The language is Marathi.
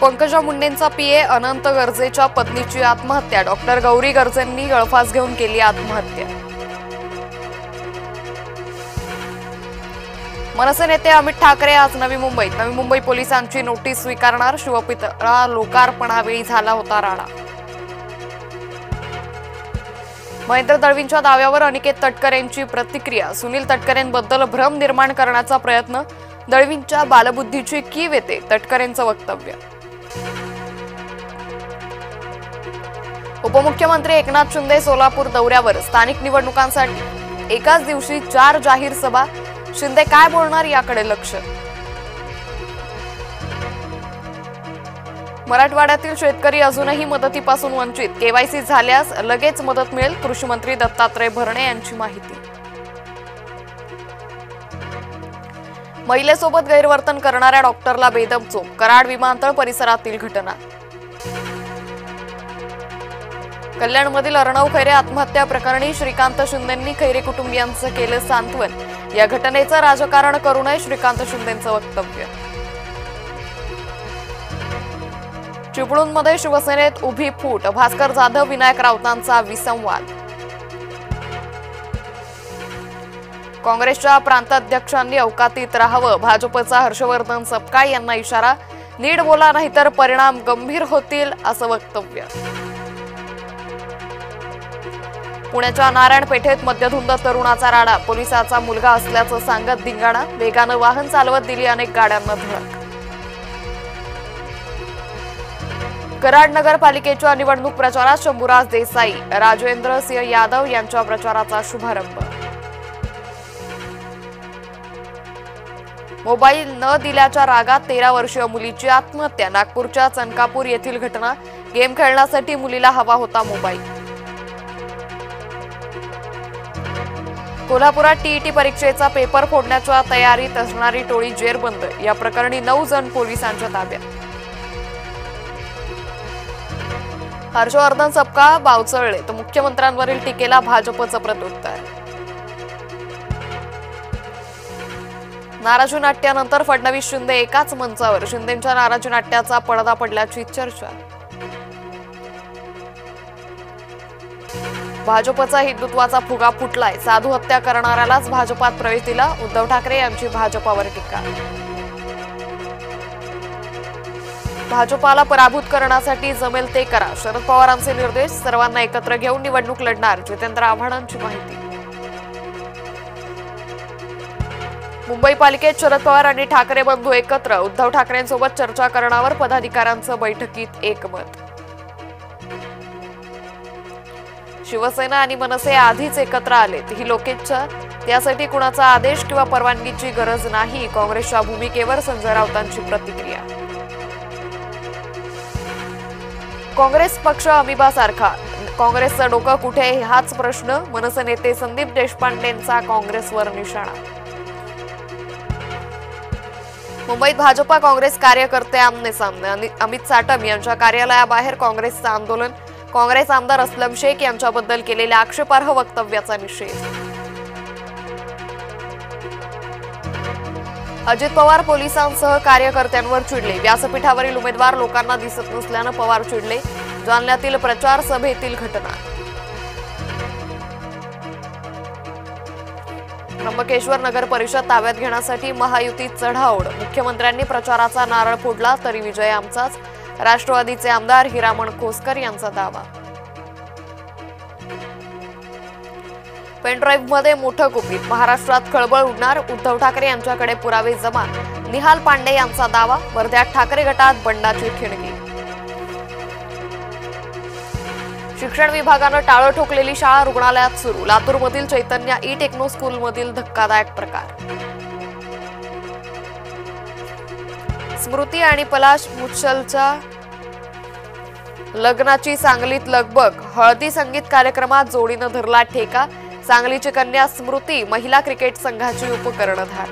पंकजा मुंडेंचा पीए अनंत गर्जेच्या पत्नीची आत्महत्या। डॉक्टर गौरी गर्जेंनी गळफास घेऊन केली आत्महत्या। मनसे नेते अमित ठाकरे आज नवी मुंबई पोलिसांची नोटीस स्वीकारणार। शिवपुतळा लोकार्पणावेळी झाला होता राडा। महेंद्र दळवींच्या दाव्यावर अनिकेत तटकरेंची प्रतिक्रिया। सुनील तटकरेंबद्दल भ्रम निर्माण करण्याचा प्रयत्न, दळवींच्या बालबुद्धीची कीव येते, तटकरेंचं वक्तव्य। उपमुख्यमंत्री एकनाथ शिंदे सोलापूर दौऱ्यावर। स्थानिक निवडणुकांसाठी एकाच दिवशी 4 जाहीर सभा। शिंदे काय बोलणार याकडे लक्ष। मराठवाड्यातील शेतकरी अजूनही मदतीपासून वंचित। केवायसी झाल्यास लगेच मदत मिळेल, कृषी मंत्री दत्तात्रय भरणे यांची माहिती। महिलेसोबत गैरवर्तन करणाऱ्या डॉक्टरला बेदम चोप। कराड विमानतळ परिसरातील घटना। कल्याणमधील अर्णव खैरे आत्महत्या प्रकरणी श्रीकांत शिंदेंनी खैरे कुटुंबियांचं केलं सांत्वन। या घटनेचं राजकारण करू नये, श्रीकांत शिंदेंचं वक्तव्य। चिपळूणमध्ये शिवसेनेत उभी फूट। भास्कर जाधव विनायक राऊतांचा विसंवाद। काँग्रेसच्या प्रांताध्यक्षांनी अवकातीत राहावं। भाजपचा हर्षवर्धन सपकाळ यांना इशारा। नीट बोला नाहीतर परिणाम गंभीर होतील, असं वक्तव्य। पुण्याच्या नारायण पेठेत मद्यधुंद तरुणाचा राडा। पोलिसाचा मुलगा असल्याचं सांगत धिंगाणा। वेगानं वाहन चालवत दिली अनेक गाड्यांना धडक। कराड नगरपालिकेच्या निवडणूक प्रचारात शंभूराज देसाई, राजेंद्र सिंह यादव यांच्या प्रचाराचा शुभारंभ। मोबाईल न दिल्याच्या रागात 13 वर्षीय मुलीची आत्महत्या। नागपूरच्या चनकापूर येथील घटना। गेम खेळण्यासाठी मुलीला हवा होता मोबाईल। कोल्हापुरात टीईटी परीक्षेचा पेपर फोडण्याच्या तयारीत असणारी टोळी जेरबंद। या प्रकरणी 9 जण पोलिसांच्या ताब्यात। हर्षवर्धन सपकाळ बावचळले तर मुख्यमंत्र्यांवरील टीकेला भाजपचं प्रत्युत्तर। नाराजी नाट्यानंतर फडणवीस शिंदे एकाच मंचावर। शिंदेंच्या नाराजी नाट्याचा पडदा पडल्याची चर्चा। भाजपचा हिंदुत्वाचा फुगा फुटलाय। साधू हत्या करणाऱ्यालाच भाजपात प्रवेश दिला। उद्धव ठाकरे यांची भाजपावर टीका। भाजपाला पराभूत करण्यासाठी जमेल ते करा, शरद पवारांचे निर्देश। सर्वांना एकत्र घेऊन निवडणूक लढणार, जितेंद्र आव्हाडांची माहिती। मुंबई पालिकेत शरद पवार आणि ठाकरे बंधू एकत्र। उद्धव ठाकरेंसोबत चर्चा करण्यावर पदाधिकाऱ्यांचं बैठकीत एकमत। शिवसेना आणि मनसे आधीच एकत्र आलेत, ही लोकेच्छा। त्यासाठी कुणाचा आदेश किंवा परवानगीची गरज नाही, काँग्रेसच्या भूमिकेवर संजय राऊतांची प्रतिक्रिया। काँग्रेस पक्ष अमिबासारखा, काँग्रेसचं डोकं कुठे हाच प्रश्न। मनसे नेते संदीप देशपांडेंचा काँग्रेसवर निशाणा। मुंबईत भाजपा काँग्रेस कार्यकर्ते आमने सामने। अमित साटम यांच्या कार्यालयाबाहेर काँग्रेसचं आंदोलन। काँग्रेस आमदार असलम शेख यांच्याबद्दल केलेल्या आक्षेपार्ह वक्तव्याचा निषेध। अजित पवार पोलिसांसह कार्यकर्त्यांवर चिडले। व्यासपीठावरील उमेदवार लोकांना दिसत नसल्यानं पवार चिडले। जालन्यातील प्रचार सभेतील घटना। त्र्यंबकेश्वर नगर परिषद ताब्यात घेण्यासाठी महायुतीत चढाओढ। मुख्यमंत्र्यांनी प्रचाराचा नारळ फोडला तरी विजय आमचाच, राष्ट्रवादीचे आमदार हिरामण खोसकर यांचा दावा। पेनड्राईव्हमध्ये मोठं गुपित। महाराष्ट्रात खळबळ उडणार, उद्धव ठाकरे यांच्याकडे पुरावे जमा। निहाल पांडे यांचा दावा। वर्ध्यात ठाकरे गटात बंडाची ठिणगी। शिक्षण विभागानं टाळं ठोकलेली शाळा रुग्णालयात सुरू। लातूरमधील चैतन्य ई टेक्नो स्कूलमधील धक्कादायक प्रकार। स्मृती आणि पलाश मुच्छलच्या लग्नाची सांगलीत लगबग। हळदी संगीत कार्यक्रमात जोडीनं धरला ठेका। सांगलीची कन्या स्मृती महिला क्रिकेट संघाची उपकर्णधार।